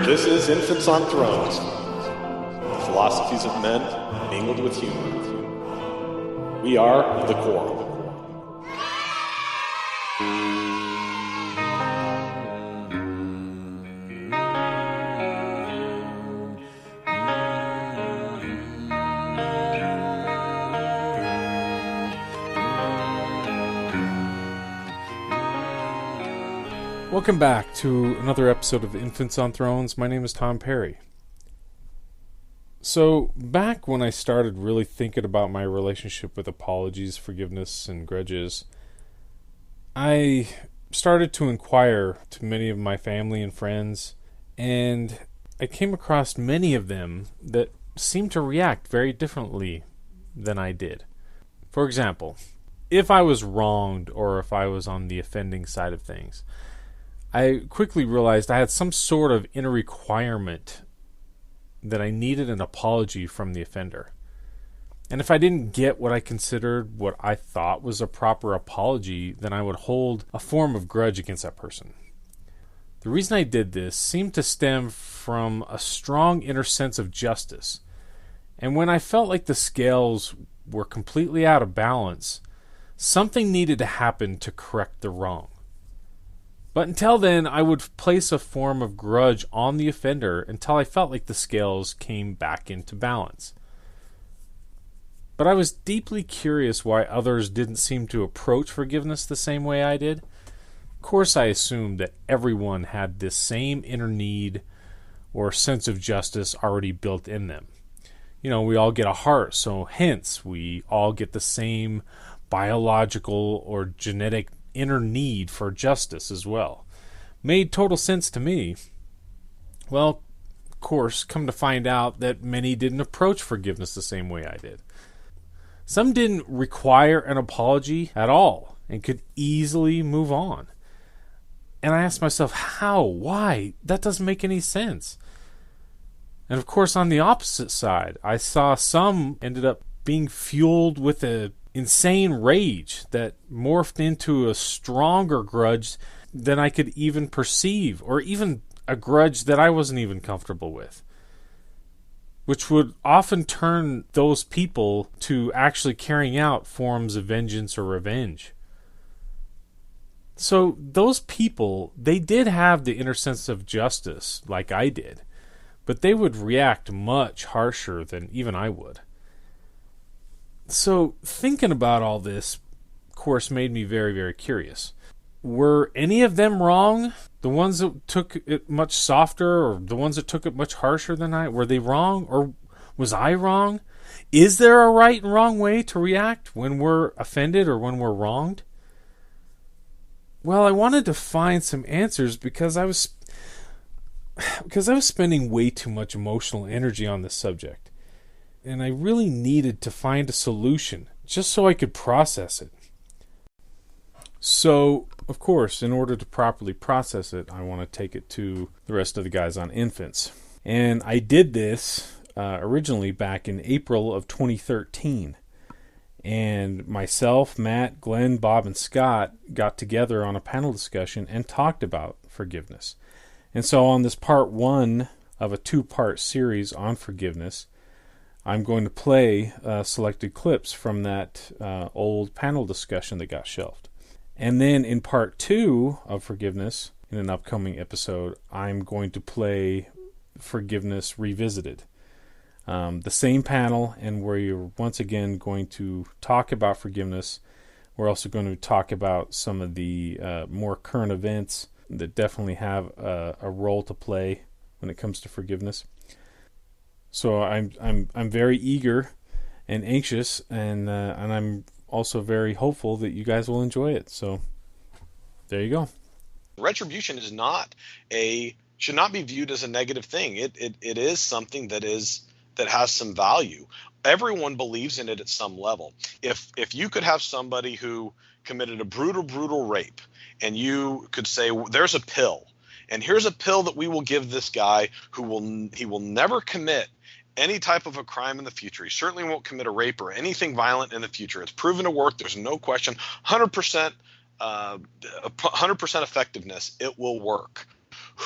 This is Infants on Thrones, the philosophies of men mingled with humor. We are the Quorum. Welcome back to another episode of Infants on Thrones. My name is Tom Perry. So, back when I started really thinking about my relationship with apologies, forgiveness, and grudges, I started to inquire to many of my family and friends, and I came across many of them that seemed to react very differently than I did. For example, if I was wronged or if I was on the offending side of things, I quickly realized I had some sort of inner requirement that I needed an apology from the offender. And if I didn't get what I considered what I thought was a proper apology, then I would hold a form of grudge against that person. The reason I did this seemed to stem from a strong inner sense of justice. And when I felt like the scales were completely out of balance, something needed to happen to correct the wrong. But until then, I would place a form of grudge on the offender until I felt like the scales came back into balance. But I was deeply curious why others didn't seem to approach forgiveness the same way I did. Of course, I assumed that everyone had this same inner need or sense of justice already built in them. You know, we all get a heart, so hence we all get the same biological or genetic inner need for justice as well. Made total sense to me. Well, of course, come to find out that many didn't approach forgiveness the same way I did. Some didn't require an apology at all and could easily move on. And I asked myself, how? Why? That doesn't make any sense. And of course, on the opposite side, I saw some ended up being fueled with a insane rage that morphed into a stronger grudge than I could even perceive, or even a grudge that I wasn't even comfortable with, which would often turn those people to actually carrying out forms of vengeance or revenge. So those people, they did have the inner sense of justice like I did, but they would react much harsher than even I would. So, thinking about all this, of course, made me very, very curious. Were any of them wrong? The ones that took it much softer, or the ones that took it much harsher than I? Were they wrong, or was I wrong? Is there a right and wrong way to react when we're offended or when we're wronged? Well, I wanted to find some answers because I was spending way too much emotional energy on this subject. And I really needed to find a solution just so I could process it. So, of course, in order to properly process it, I want to take it to the rest of the guys on infants. And I did this originally back in April of 2013. And myself, Matt, Glenn, Bob, and Scott got together on a panel discussion and talked about forgiveness. And so on this part one of a two-part series on forgiveness, I'm going to play selected clips from that old panel discussion that got shelved. And then in part two of forgiveness, in an upcoming episode, I'm going to play Forgiveness Revisited. The same panel, and we're once again going to talk about forgiveness. We're also going to talk about some of the more current events that definitely have a role to play when it comes to forgiveness. So I'm very eager and anxious, and I'm also very hopeful that you guys will enjoy it. So there you go. Retribution is should not be viewed as a negative thing. It is something that has some value. Everyone believes in it at some level. If you could have somebody who committed a brutal rape, and you could say, there's a pill, and here's a pill that we will give this guy he will never commit any type of a crime in the future. He certainly won't commit a rape or anything violent in the future. It's proven to work. There's no question. 100% effectiveness. It will work.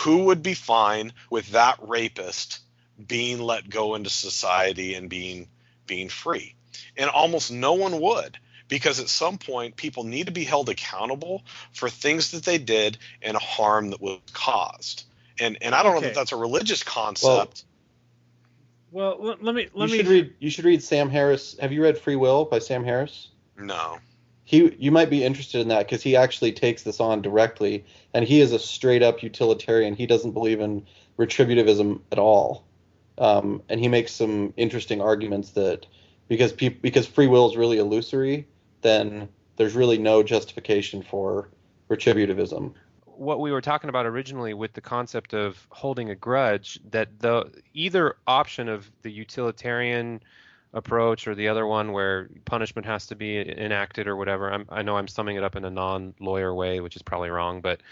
who would be fine with that rapist being let go into society and being free? And almost no one would, because at some point people need to be held accountable for things that they did and harm that was caused. And I don't know that that's a religious concept. Well, let me. You should read Sam Harris. Have you read Free Will by Sam Harris? No. You might be interested in that because he actually takes this on directly, and he is a straight up utilitarian. He doesn't believe in retributivism at all, and he makes some interesting arguments that because free will is really illusory, then there's really no justification for retributivism. What we were talking about originally with the concept of holding a grudge, that either option of the utilitarian approach or the other one where punishment has to be enacted or whatever. I know I'm summing it up in a non-lawyer way, which is probably wrong, but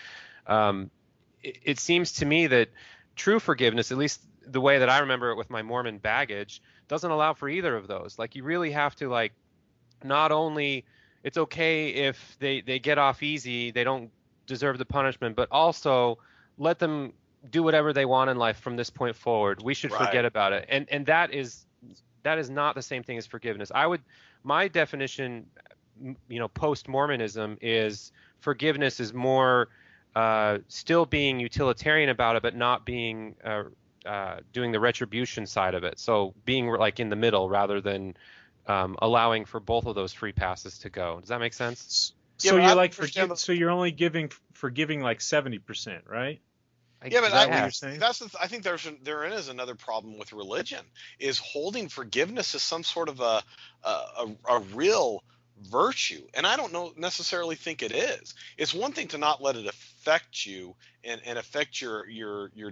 it seems to me that true forgiveness, at least the way that I remember it with my Mormon baggage, doesn't allow for either of those. Like, you really have to, like, not only it's okay if they get off easy, they don't deserve the punishment, but also let them do whatever they want in life from this point forward. We should forget about it. And that is not the same thing as forgiveness. My definition, post-Mormonism is forgiveness is more still being utilitarian about it, but not being doing the retribution side of it. So being like in the middle rather than allowing for both of those free passes to go. Does that make sense? So you're like so you're only forgiving like 70%, right? I think there is another problem with religion, is holding forgiveness as some sort of a real virtue, and I don't necessarily think it is. It's one thing to not let it affect you and affect your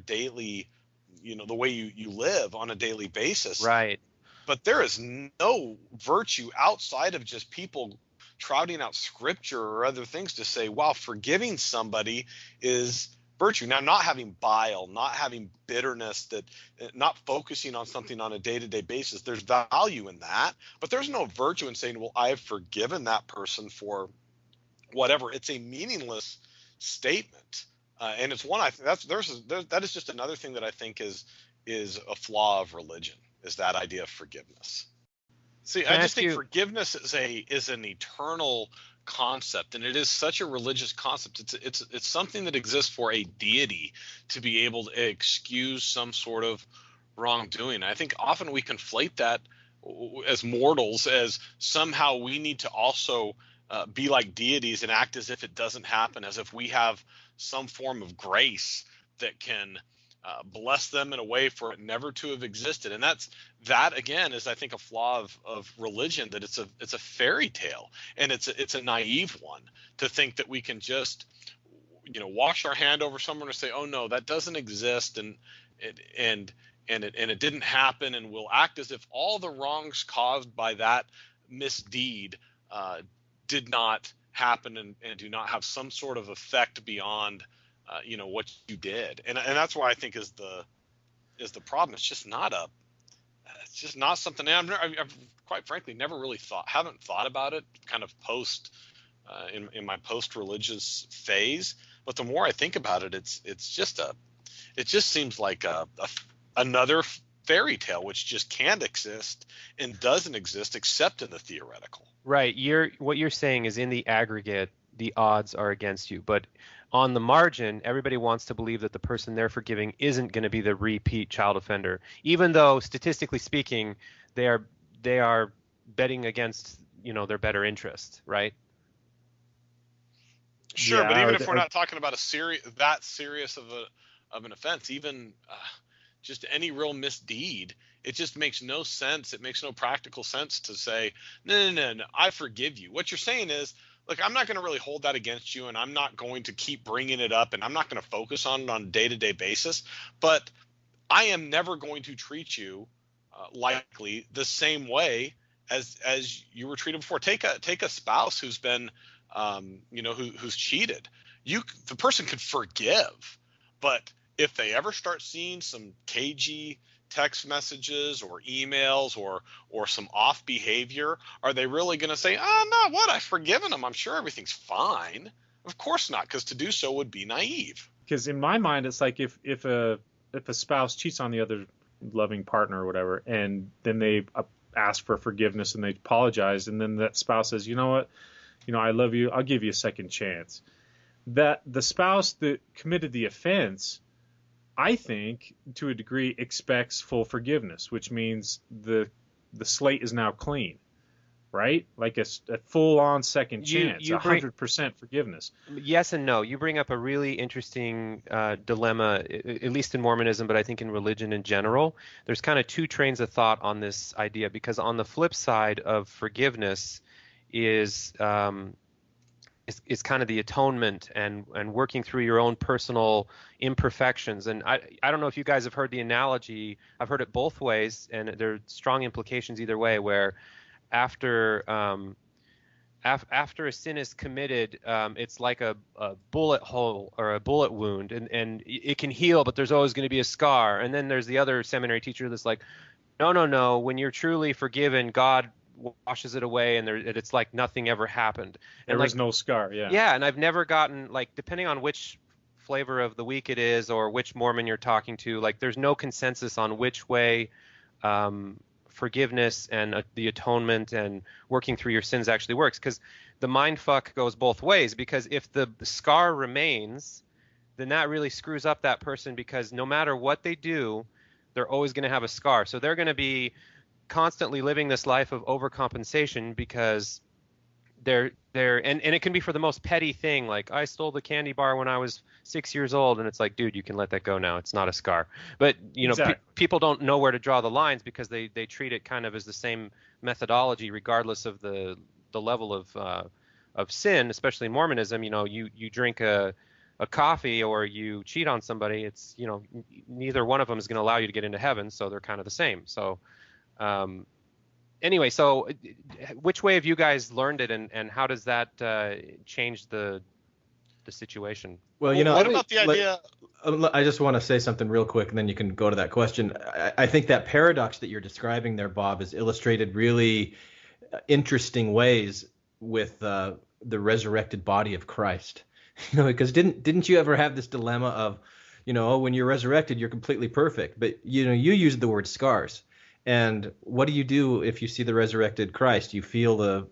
daily, the way you live on a daily basis. Right. But there is no virtue outside of just people trotting out scripture or other things to say, wow, forgiving somebody is virtue. Now, not having bile, not having bitterness, not focusing on something on a day-to-day basis, there's value in that, but there's no virtue in saying, well, I have forgiven that person for whatever. It's a meaningless statement, and it's one that is just another thing that I think is a flaw of religion, is that idea of forgiveness. See, I just think forgiveness is an eternal concept, and it is such a religious concept. It's something that exists for a deity to be able to excuse some sort of wrongdoing. I think often we conflate that as mortals as somehow we need to also be like deities and act as if it doesn't happen, as if we have some form of grace that can bless them in a way for it never to have existed. And that again is, I think, a flaw of religion, that it's a fairy tale, and it's a naive one to think that we can just wash our hand over someone and say, oh no, that doesn't exist, and it didn't happen, and we'll act as if all the wrongs caused by that misdeed did not happen and do not have some sort of effect beyond what you did, and that's why I think is the problem. It's just not something. I've quite frankly never really haven't thought about it kind of in my post-religious phase. But the more I think about it, it just seems like another fairy tale, which just can't exist and doesn't exist except in the theoretical. Right. What you're saying is, in the aggregate, the odds are against you, but on the margin, everybody wants to believe that the person they're forgiving isn't going to be the repeat child offender, even though statistically speaking, they are betting against their better interest, right? Sure, but even if we're not talking about that serious of an offense, even just any real misdeed, it just makes no sense. It makes no practical sense to say, no, I forgive you. What you're saying is, look, I'm not going to really hold that against you, and I'm not going to keep bringing it up, and I'm not going to focus on it on a day-to-day basis, but I am never going to treat you likely the same way as you were treated before. Take a spouse who's been who's cheated. The person could forgive, but if they ever start seeing some cagey text messages or emails or some off behavior, are they really going to say, no, I've forgiven them, I'm sure everything's fine? Of course not, because to do so would be naive. because in my mind, it's like if a spouse cheats on the other loving partner or whatever, and then they ask for forgiveness and they apologize, and then that spouse says, you know what, I love you, I'll give you a second chance. That the spouse that committed the offense, I think, to a degree, expects full forgiveness, which means the slate is now clean, right? Like a full-on second chance, 100% forgiveness. Yes and no. You bring up a really interesting dilemma, at least in Mormonism, but I think in religion in general. There's kind of two trains of thought on this idea, because on the flip side of forgiveness is kind of the atonement and working through your own personal imperfections. And I don't know if you guys have heard the analogy. I've heard it both ways, and there are strong implications either way, where after a sin is committed, it's like a bullet hole or a bullet wound, and it can heal, but there's always going to be a scar. And then there's the other seminary teacher that's like, no, when you're truly forgiven, God washes it away, and it's like nothing ever happened. And there was no scar. Yeah, and I've never gotten, like, depending on which flavor of the week it is or which Mormon you're talking to, like, there's no consensus on which way forgiveness and the atonement and working through your sins actually works, because the mind fuck goes both ways. Because if the scar remains, then that really screws up that person, because no matter what they do, they're always going to have a scar. So they're going to be constantly living this life of overcompensation, because and it can be for the most petty thing, like, I stole the candy bar when I was 6 years old, and it's like, dude, you can let that go now. It's not a scar. But exactly. People don't know where to draw the lines, because they treat it kind of as the same methodology, regardless of the level of sin. Especially in Mormonism, you drink a coffee or you cheat on somebody, it's, neither one of them is going to allow you to get into heaven, so they're kind of the same. So anyway, so which way have you guys learned it, and how does that change the situation? Well, what about the idea? I just want to say something real quick, and then you can go to that question. I think that paradox that you're describing there, Bob, is illustrated really interesting ways with the resurrected body of Christ. Because didn't you ever have this dilemma of, when you're resurrected, you're completely perfect, but you used the word scars. And what do you do if you see the resurrected Christ? You feel the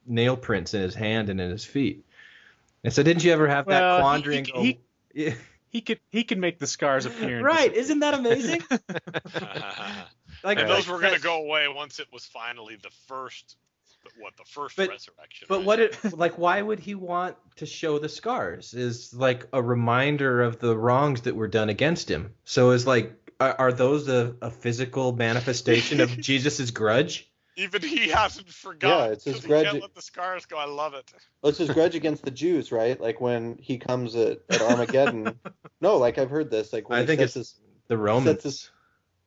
nail prints in his hand and in his feet. And so didn't you ever have that quandary? He could make the scars appear. Right. Isn't that amazing? And those were going to go away once it was finally the first resurrection. But why would he want to show the scars? Is like a reminder of the wrongs that were done against him. So it's like, are those a physical manifestation of Jesus's grudge? Even he hasn't forgotten. Yeah, it's his grudge. He can't let the scars go. I love it. Well, it's his grudge against the Jews, right? Like when he comes at Armageddon. No, like I've heard this. Like when I think it's the Romans.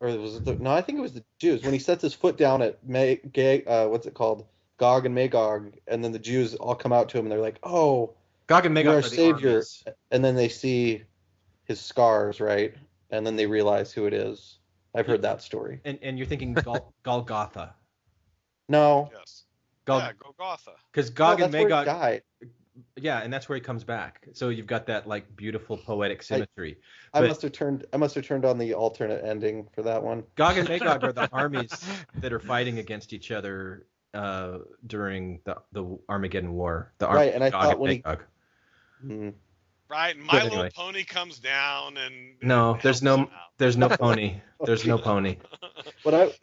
No, I think it was the Jews. When he sets his foot down at what's it called? Gog and Magog, and then the Jews all come out to him and they're like, "Oh, Gog and Magog you're are our the savior." armies. And then they see his scars, right? And then they realize who it is. I've heard that story. And you're thinking Golgotha. No. Yes. Golgotha. Because Gog and that's where he Magog. died. Yeah, and that's where he comes back. So you've got that like beautiful poetic symmetry. I must have turned on the alternate ending for that one. Gog and Magog are the armies that are fighting against each other during the Armageddon War. Right, and I thought when Right, and My Little Pony comes down and no, there's no pony. There's no pony. What about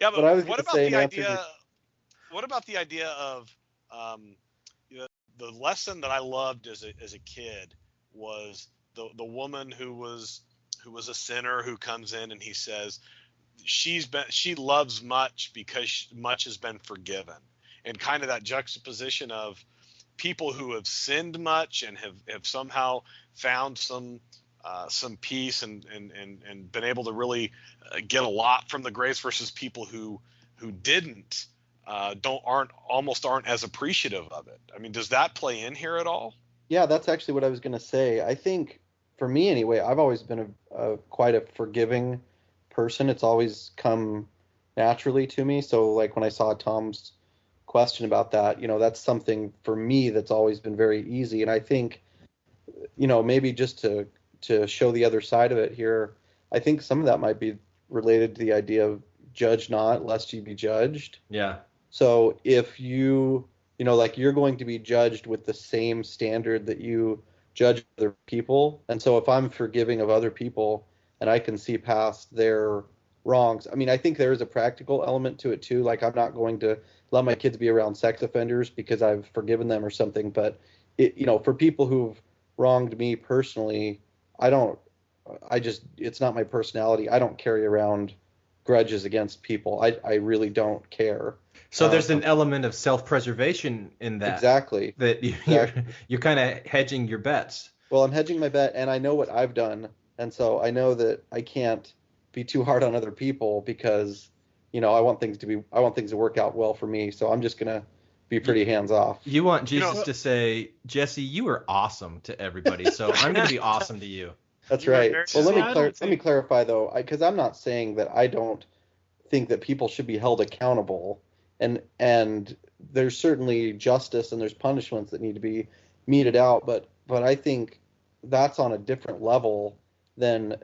the idea of the lesson that I loved as a kid was the woman who was a sinner who comes in and he says she loves much because much has been forgiven, and kind of that juxtaposition of people who have sinned much and have somehow found some peace and been able to really get a lot from the grace versus people who didn't aren't as appreciative of it. I mean, does that play in here at all? Yeah, that's actually what I was going to say. I think for me anyway, I've always been quite a forgiving person. It's always come naturally to me. So like when I saw Tom's question about that, that's something for me that's always been very easy. And I think, maybe just to to show the other side of it here, I think some of that might be related to the idea of judge not lest you be judged. Yeah. So if like you're going to be judged with the same standard that you judge other people. And so if I'm forgiving of other people and I can see past their wrongs, I mean, I think there is a practical element to it too. Like I'm not going to let my kids be around sex offenders because I've forgiven them or something. But for people who've wronged me personally, it's not my personality. I don't carry around grudges against people. I really don't care. So there's an element of self-preservation in that. Exactly. That you're kind of hedging your bets. Well, I'm hedging my bet, and I know what I've done, and so I know that I can't be too hard on other people because, I want things to work out well for me. So I'm just gonna be pretty hands off. You want Jesus to say, Jesse, you are awesome to everybody, so I'm gonna be awesome to you. That's right. Well, let me clarify though, because I'm not saying that I don't think that people should be held accountable. And there's certainly justice and there's punishments that need to be meted out, but I think that's on a different level than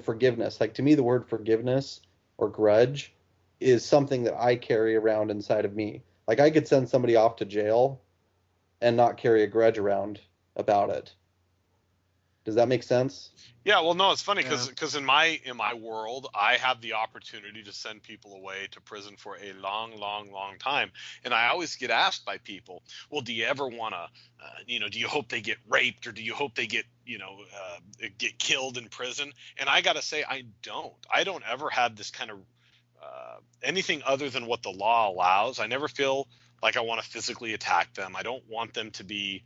forgiveness. Like to me, the word forgiveness or grudge is something that I carry around inside of me. Like I could send somebody off to jail and not carry a grudge around about it. Does that make sense? Yeah, well, no, it's funny because in my world, I have the opportunity to send people away to prison for a long, long, long time, and I always get asked by people, well, do you ever want to, do you hope they get raped or do you hope they get killed in prison? And I got to say, I don't ever have this kind of anything other than what the law allows. I never feel like I want to physically attack them. I don't want them to be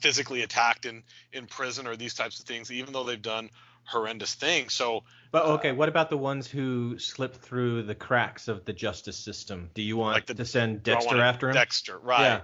physically attacked in prison or these types of things, even though they've done horrendous things. So, but okay, what about the ones who slip through the cracks of the justice system? Do you want to send Dexter after him? Dexter, right? Yeah.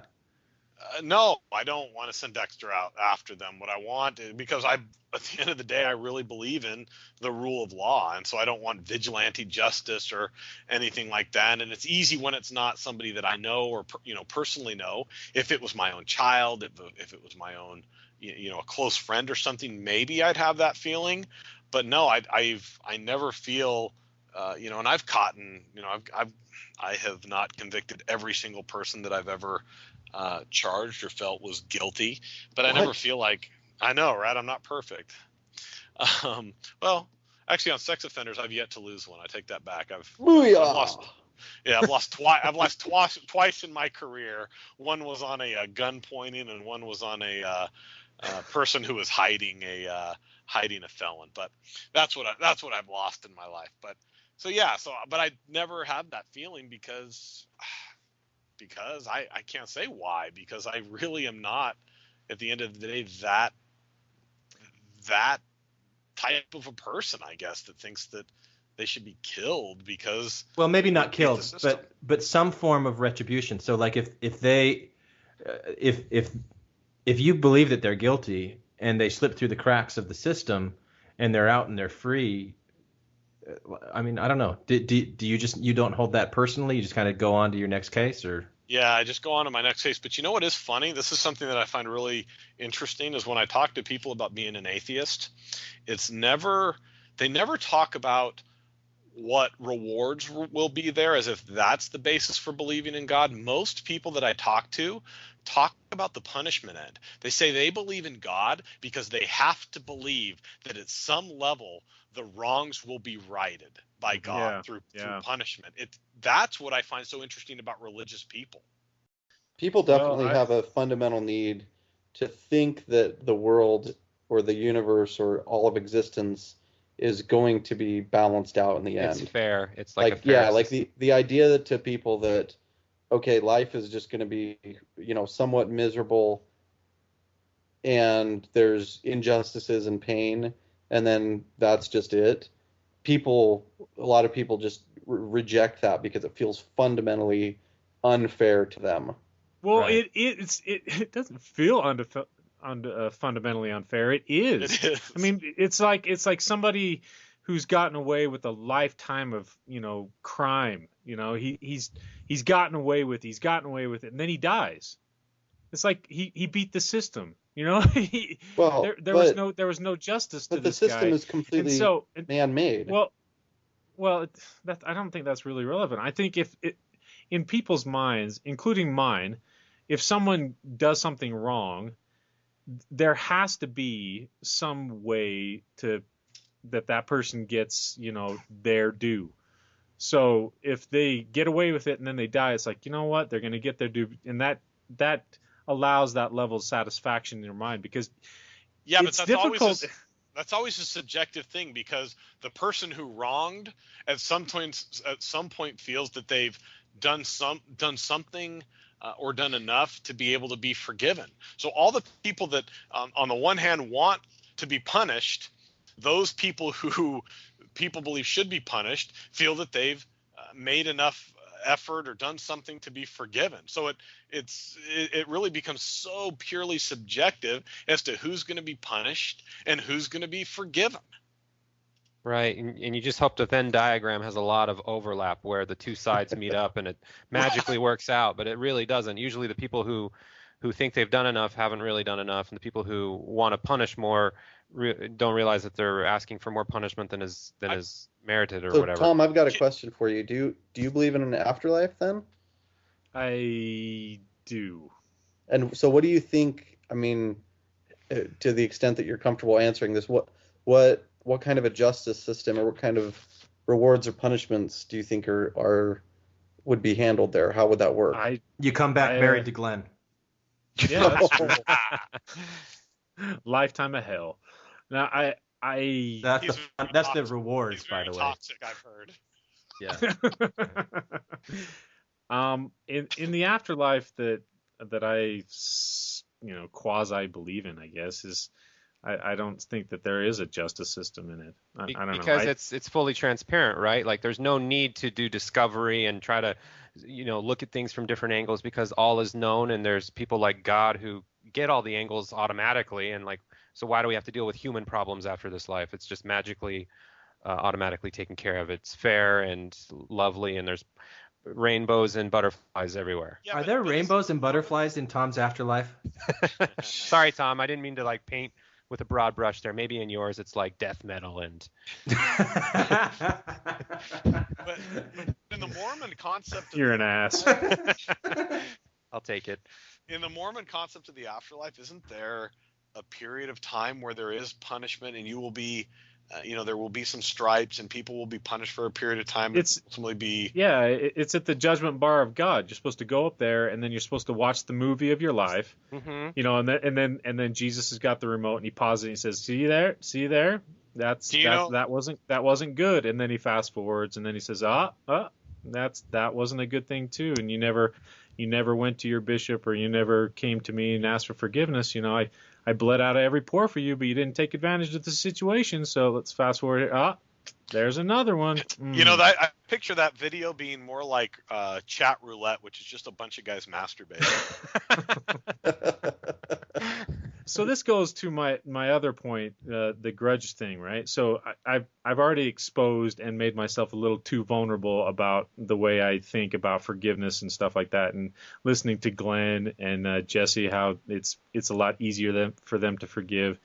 No, I don't want to send Dexter out after them. What I want is, because at the end of the day, I really believe in the rule of law, and so I don't want vigilante justice or anything like that. And it's easy when it's not somebody that I know or personally know. If it was my own child, if it was my own a close friend or something, maybe I'd have that feeling. But no, I never feel and I've caught I have not convicted every single person that I've ever charged or felt was guilty, but I never feel like, I know, right? I'm not perfect. Well, actually, on sex offenders, I've yet to lose one. I take that back. I've lost. Yeah, I've lost twice. I've lost twice in my career. One was on a gun pointing, and one was on a person who was hiding a felon. But that's what I've lost in my life. But but I never had that feeling because I can't say why, because I really am not, at the end of the day, that type of a person, I guess, that thinks that they should be killed because, well, maybe not killed, but some form of retribution. So like if you believe that they're guilty and they slip through the cracks of the system and they're out and they're free, I mean, I don't know. Do you don't hold that personally? You just kind of go on to your next case, or? Yeah, I just go on to my next case. But you know what is funny? This is something that I find really interesting, is when I talk to people about being an atheist, they never talk about what rewards will be there as if that's the basis for believing in God. Most people that I talk about the punishment end. They say they believe in God because they have to believe that at some level the wrongs will be righted by God through punishment. That's what I find so interesting about religious people. People definitely have a fundamental need to think that the world or the universe or all of existence is going to be balanced out in the end. It's fair. It's like a fair like the idea that to people that, okay, life is just going to be, somewhat miserable and there's injustices and pain, and then that's just it. A lot of people just reject that because it feels fundamentally unfair to them. Well, right. It doesn't feel fundamentally unfair. It is. It is. I mean, it's like somebody who's gotten away with a lifetime of crime. He's gotten away with it, and then he dies. It's like he beat the system. You know, Well, there was no justice to but the this guy. system is And completely so, man-made. well, I don't think that's really relevant. I think in people's minds, including mine, if someone does something wrong, there has to be some way that person gets, their due. So if they get away with it and then they die, it's like, you know what? They're going to get their due, and that allows that level of satisfaction in your mind, because Yeah, it's but difficult. that's always a subjective thing, because the person who wronged at some point feels that they've done something or done enough to be able to be forgiven. So all the people that on the one hand want to be punished, those people who people believe should be punished feel that they've made enough effort or done something to be forgiven. So it really becomes so purely subjective as to who's going to be punished and who's going to be forgiven. Right, and you just hope the Venn diagram has a lot of overlap where the two sides meet up and it magically works out, but it really doesn't. Usually the people who think they've done enough haven't really done enough, and the people who want to punish more don't realize that they're asking for more punishment than is merited or So, whatever. Tom, I've got a question for you. Do you believe in an afterlife then? I do. And so what do you think, I mean, to the extent that you're comfortable answering this, what kind of a justice system or what kind of rewards or punishments do you think would be handled there? How would that work? You come back married to Glenn. Yeah, that's true. Lifetime of hell. Now, that's the rewards, by the way. Toxic, I've heard. Yeah. In the afterlife that I quasi believe in, I guess, is I don't think that there is a justice system in it. I don't know. Because it's fully transparent, right? Like there's no need to do discovery and try to look at things from different angles, because all is known, and there's people like God who get all the angles automatically, and so why do we have to deal with human problems after this life? It's just magically automatically taken care of. It's fair and lovely, and there's rainbows and butterflies everywhere. Yeah, Are there rainbows and butterflies in Tom's afterlife? Sorry, Tom, I didn't mean to paint with a broad brush there. Maybe in yours it's like death metal and but in the Mormon concept You're an ass. I'll take it. In the Mormon concept of the afterlife, isn't there a period of time where there is punishment, and you will be there will be some stripes, and people will be punished for a period of time. It's at the judgment bar of God. You're supposed to go up there, and then you're supposed to watch the movie of your life. Mm-hmm. And then Jesus has got the remote, and he pauses and he says, "See you there? That wasn't good." And then he fast forwards, and then he says, that wasn't a good thing too. And you never went to your bishop, or you never came to me and asked for forgiveness. I bled out of every pore for you, but you didn't take advantage of the situation. So let's fast forward. There's another one. I picture that video being more like chat roulette, which is just a bunch of guys masturbating. So this goes to my other point, the grudge thing, right? So I've already exposed and made myself a little too vulnerable about the way I think about forgiveness and stuff like that, and listening to Glenn and Jesse, how it's a lot easier for them to forgive.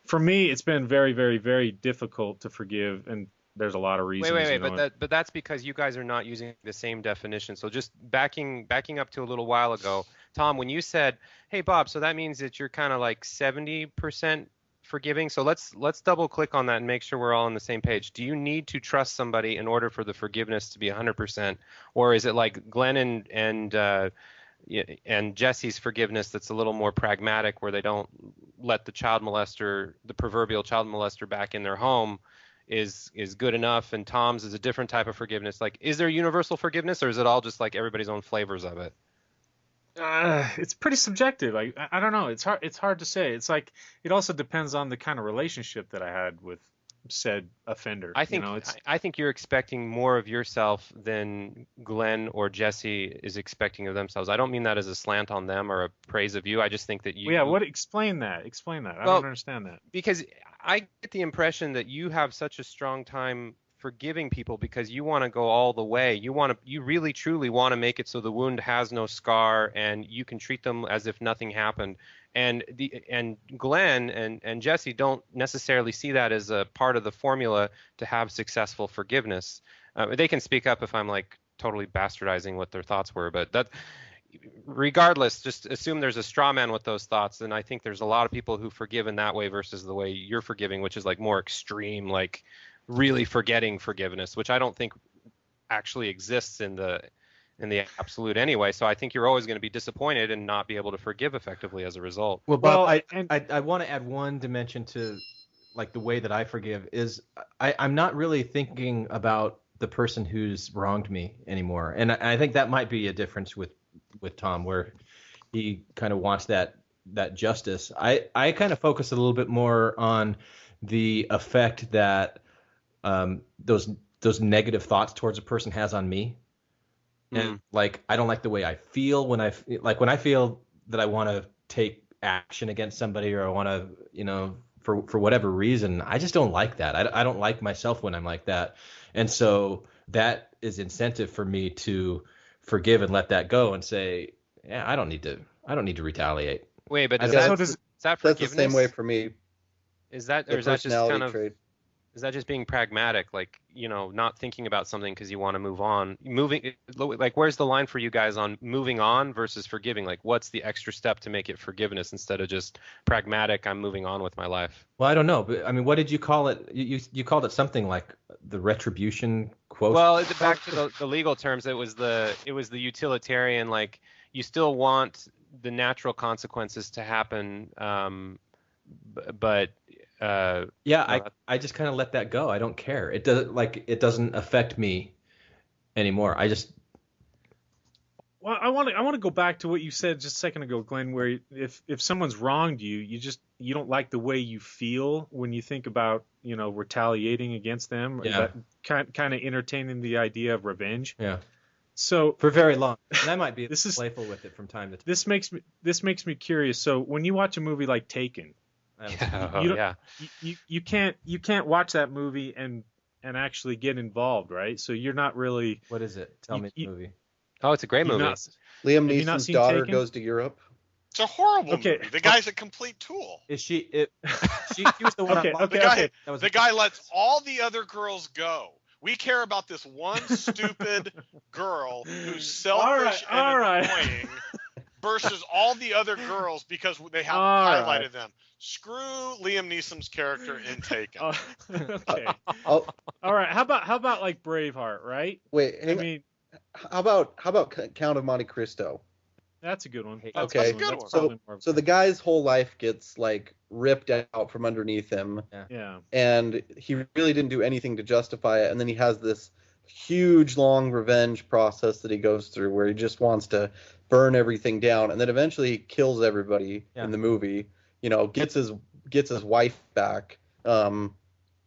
For me, it's been very, very, very difficult to forgive, and there's a lot of reasons. Wait, but that's because you guys are not using the same definition. So just backing up to a little while ago, Tom, when you said, "Hey Bob, so that means that you're kind of like 70% forgiving." So let's double click on that and make sure we're all on the same page. Do you need to trust somebody in order for the forgiveness to be 100%, or is it like Glenn and Jesse's forgiveness that's a little more pragmatic, where they don't let the proverbial child molester back in their home is good enough, and Tom's is a different type of forgiveness? Like, is there universal forgiveness, or is it all just like everybody's own flavors of it? It's pretty subjective. I don't know. It's hard to say. It's like it also depends on the kind of relationship that I had with said offender. I think you're expecting more of yourself than Glenn or Jesse is expecting of themselves. I don't mean that as a slant on them or a praise of you. I just think that you. Yeah. Explain that. I don't understand that. Because I get the impression that you have such a strong time forgiving people because you want to go all the way. You really truly want to make it so the wound has no scar and you can treat them as if nothing happened. And Glenn and Jesse don't necessarily see that as a part of the formula to have successful forgiveness. They can speak up if I'm like totally bastardizing what their thoughts were, but that regardless, just assume there's a straw man with those thoughts. And I think there's a lot of people who forgive in that way versus the way you're forgiving, which is like more extreme, like really forgetting forgiveness, which I don't think actually exists in the absolute anyway. So I think you're always going to be disappointed and not be able to forgive effectively as a result. Well, Bob, Well, I want to add one dimension to like the way that I forgive is I'm not really thinking about the person who's wronged me anymore. And I think that might be a difference with Tom, where he kind of wants that justice. I kind of focus a little bit more on the effect that those negative thoughts towards a person has on me. And like, I don't like the way I feel when I feel that I want to take action against somebody, or I want to, for whatever reason, I just don't like that. I don't like myself when I'm like that. And so that is incentive for me to forgive and let that go and say, yeah, I don't need to retaliate. Wait, but Is is that that That's forgiveness? the same way for me. Is that, The or is that just personality kind of, trait. is that just being pragmatic, like, not thinking about something because you want to move on? Like, where's the line for you guys on moving on versus forgiving? Like, what's the extra step to make it forgiveness instead of just pragmatic, I'm moving on with my life? Well, I don't know, but I mean, what did you call it? You called it something like the retribution quote. Well, back to the legal terms, it was the utilitarian, like, you still want the natural consequences to happen, but I just kind of let that go. I don't care. It doesn't affect me anymore. Well, I want to go back to what you said just a second ago, Glenn, where if someone's wronged you, you don't like the way you feel when you think about retaliating against them. Yeah. That kind of entertaining the idea of revenge. Yeah. So For very long, and I might be This is- playful with it from time to time. this makes me curious. So when you watch a movie like Taken, Oh, you don't- yeah. you can't watch that movie and actually get involved, right? So you're not really. What is it? Tell me the movie. Oh, it's a great You've movie. not- Liam Have you not Neeson's seen daughter Taken? goes to Europe. It's a horrible Okay. movie. The guy's a complete tool. Is she? She was the one. Okay, on okay, The guy, okay. That was the guy lets all the other girls go. We care about this one stupid girl who's selfish All and right. annoying versus all the other girls because they haven't All highlighted right. them. Screw Liam Neeson's character in Taken. Okay. Oh, All right. How about like Braveheart, right? wait, I hang on. mean, How about Count of Monte Cristo? that's a good one. That's Okay. a good one. So, probably more of so a- the guy's whole life gets like ripped out from underneath him, yeah. and he really didn't do anything to justify it. And then he has this huge, long revenge process that he goes through, where he just wants to burn everything down, and then eventually he kills everybody in the movie. Gets his wife back,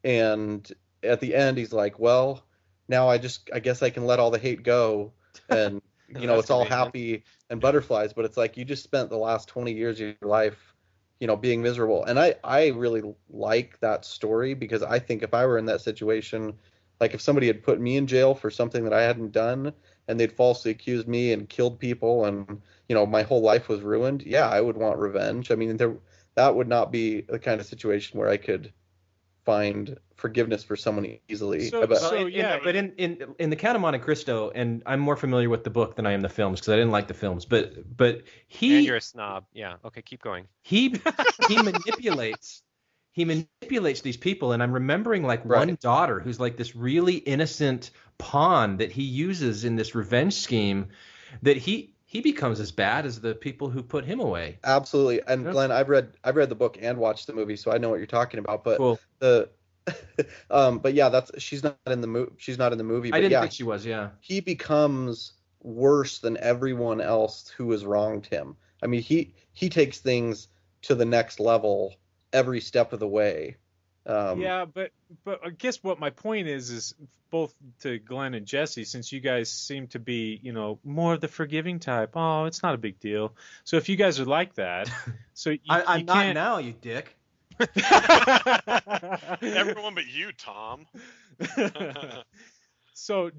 and at the end he's like, well, now I guess I can let all the hate go, and That's it's all convenient. happy and butterflies. But it's like you just spent the last 20 years of your life being miserable. And I really like that story, because I think if I were in that situation, like if somebody had put me in jail for something that I hadn't done, and they'd falsely accused me and killed people, and my whole life was ruined, yeah, I would want revenge. I mean, that would not be the kind of situation where I could find forgiveness for someone easily. So- But- so- yeah, but in the Count of Monte Cristo, and I'm more familiar with the book than I am the films because I didn't like the films. But And he you're a snob. Yeah. Okay, keep going. he manipulates these people, and I'm remembering like one Right. daughter who's like this really innocent pawn that he uses in this revenge scheme, that he becomes as bad as the people who put him away. Absolutely. And Yeah. Glenn, I've read the book and watched the movie, so I know what you're talking about. But Cool. but yeah, she's not in the movie. But I didn't yeah, think she was. Yeah. he becomes worse than everyone else who has wronged him. I mean, he takes things to the next level every step of the way. Yeah, but I guess what my point is both to Glenn and Jesse, since you guys seem to be, more of the forgiving type. Oh, it's not a big deal. So if you guys are like that, so I'm you not can't. now, you dick. Everyone but you, Tom. So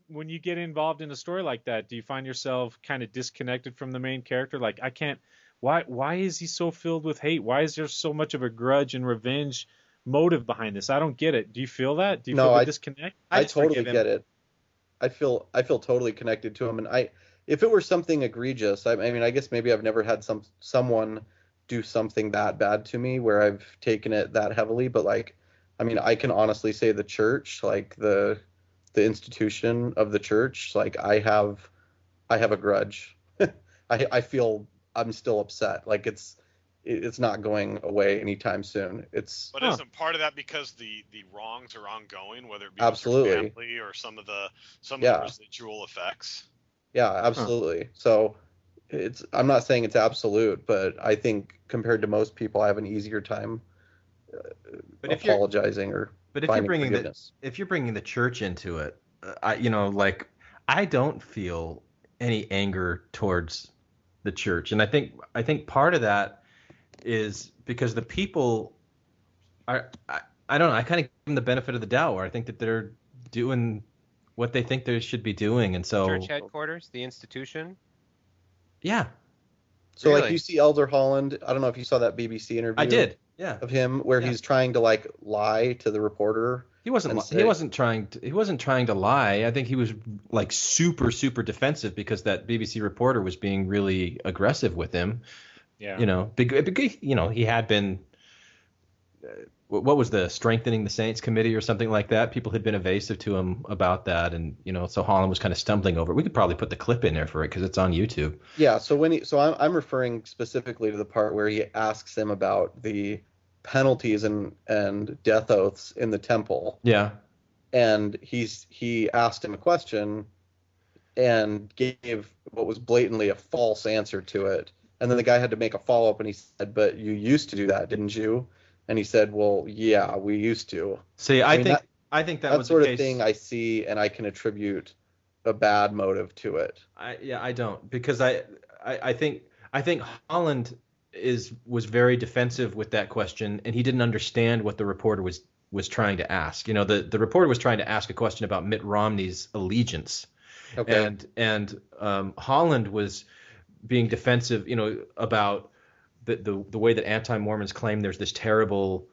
when you get involved in a story like that, do you find yourself kind of disconnected from the main character? Like, I can't Why is he so filled with hate? Why is there so much of a grudge and revenge motive behind this? I don't get it. Do you feel that? Do you feel No, the I disconnect? I just totally forgive him. get it. I feel totally connected to him, and if it were something egregious, I mean, I guess maybe I've never had someone do something that bad to me where I've taken it that heavily, but like, I mean, I can honestly say the church, like the institution of the church, like I have a grudge. I feel I'm still upset. Like it's not going away anytime soon. It's But isn't part of that because the wrongs are ongoing, whether it be with absolutely, your family or some of the yeah, residual effects? yeah, absolutely. So I'm not saying it's absolute, but I think compared to most people, I have an easier time But if you're apologizing or but finding forgiveness. if you're bringing the church into it, like I don't feel any anger towards the church, and I think part of that is because the people are I don't know, I kind of give them the benefit of the doubt, where I think that they're doing what they think they should be doing, and so Church headquarters, the institution. yeah, So like Really? you see Elder Holland, I don't know if you saw that BBC interview I did, yeah. of him where Yeah. he's trying to like lie to the reporter. He wasn't. He wasn't trying to. He wasn't trying to lie. I think he was like super defensive because that BBC reporter was being really aggressive with him. Yeah. Because he had been. What was the strengthening the Saints committee or something like that? People had been evasive to him about that, and so Holland was kind of stumbling over it. We could probably put the clip in there for it because it's on YouTube. Yeah, so I'm referring specifically to the part where he asks him about the penalties and death oaths in the temple. Yeah. And he asked him a question and gave what was blatantly a false answer to it. And then the guy had to make a follow-up, and he said, "But you used to do that, didn't you?" And he said, "Well, yeah, we used to." See, I think that was sort the of case. thing I see, and I can attribute a bad motive to it. I don't, because I think Holland was very defensive with that question, and he didn't understand what the reporter was trying to ask. The reporter was trying to ask a question about Mitt Romney's allegiance. Okay. And Holland was being defensive, about the way that anti-Mormons claim there's this terrible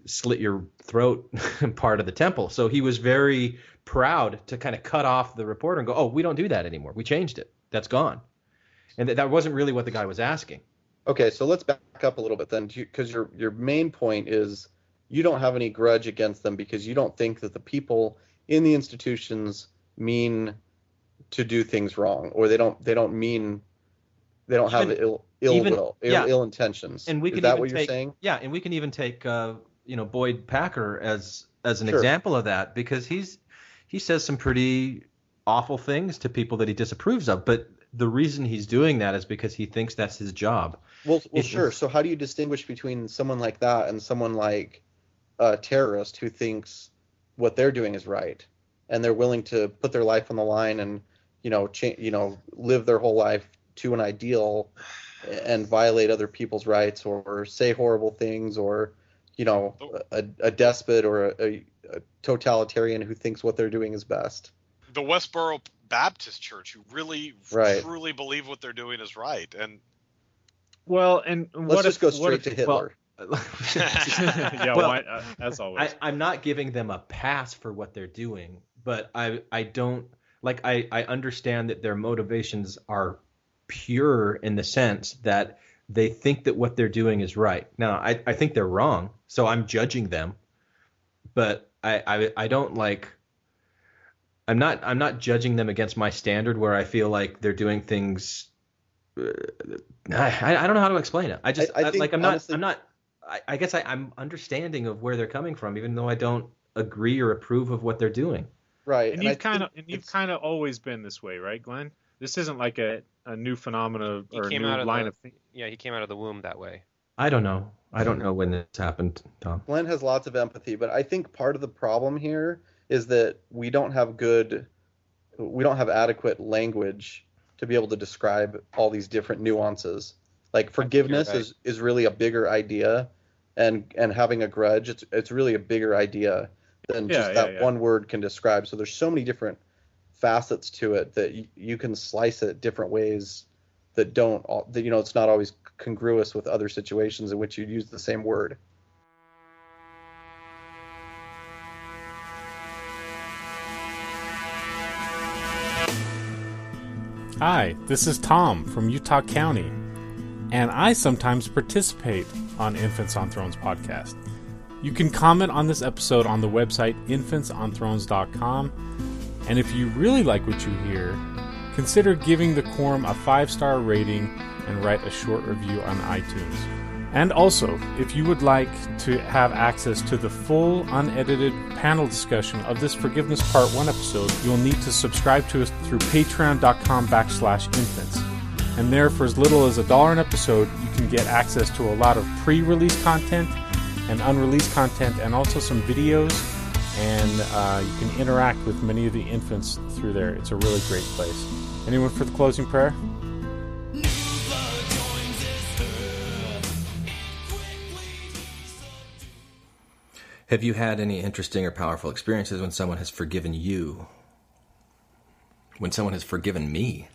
slit your throat part of the temple. So he was very proud to kind of cut off the reporter and go, "Oh, we don't do that anymore. We changed it. That's gone." And that wasn't really what the guy was asking. Okay, so let's back up a little bit then, because your main point is you don't have any grudge against them because you don't think that the people in the institutions mean to do things wrong, or they don't have ill intentions. And we is can that even what you're take, saying? Yeah, and we can even take Boyd Packer as an Sure. example of that, because he says some pretty awful things to people that he disapproves of, but the reason he's doing that is because he thinks that's his job. Well, sure. So how do you distinguish between someone like that and someone like a terrorist who thinks what they're doing is right, and they're willing to put their life on the line and live their whole life to an ideal and violate other people's rights or say horrible things, or a despot or a totalitarian who thinks what they're doing is best? The Westboro Baptist Church, who really truly believe what they're doing is right, and let's just go straight to Hitler. As always. I'm not giving them a pass for what they're doing, but I don't like. I understand that their motivations are pure in the sense that they think that what they're doing is right. Now, I think they're wrong, so I'm judging them, but I don't like. I'm not judging them against my standard where I feel like they're doing things. I don't know how to explain it. I guess I'm understanding of where they're coming from, even though I don't agree or approve of what they're doing. Right. And you've kind of always been this way, right, Glenn? This isn't like a new phenomena or a new line of thinking. Yeah, he came out of the womb that way. I don't know. I don't know when this happened, Tom. Glenn has lots of empathy, but I think part of the problem here is that we don't have adequate language to be able to describe all these different nuances. Like forgiveness is really a bigger idea, and having a grudge, it's really a bigger idea than one word can describe. So there's so many different facets to it that you can slice it different ways that it's not always congruous with other situations in which you'd use the same word. Hi, this is Tom from Utah County, and I sometimes participate on Infants on Thrones podcast. You can comment on this episode on the website infantsonthrones.com, and if you really like what you hear, consider giving the Quorum a 5-star rating and write a short review on iTunes. And also, if you would like to have access to the full, unedited panel discussion of this Forgiveness Part 1 episode, you'll need to subscribe to us through patreon.com/infants. And there, for as little as $1 an episode, you can get access to a lot of pre-release content and unreleased content, and also some videos, and you can interact with many of the infants through there. It's a really great place. Anyone for the closing prayer? Have you had any interesting or powerful experiences when someone has forgiven you? When someone has forgiven me?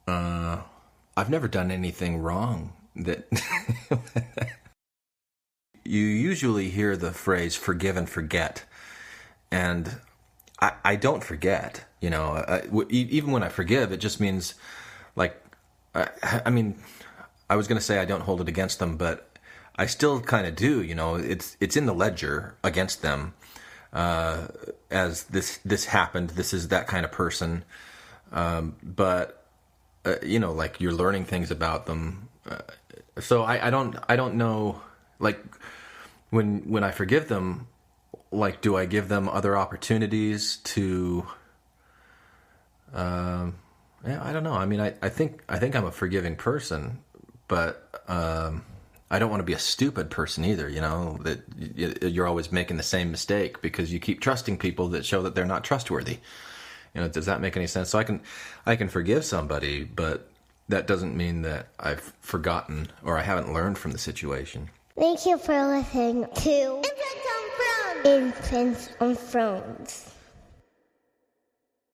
I've never done anything wrong that... You usually hear the phrase forgive and forget, and I don't forget, even when I forgive, it just means, like, I mean, I was going to say I don't hold it against them, but I still kind of do, it's in the ledger against them, as this happened, this is that kind of person, but, like, you're learning things about them, so I don't know, like, when I forgive them, like, do I give them other opportunities to, I don't know. I mean, I think I'm a forgiving person, but I don't want to be a stupid person either, that you're always making the same mistake because you keep trusting people that show that they're not trustworthy. Does that make any sense? So I can forgive somebody, but that doesn't mean that I've forgotten or I haven't learned from the situation. Thank you for listening to Infants on Thrones.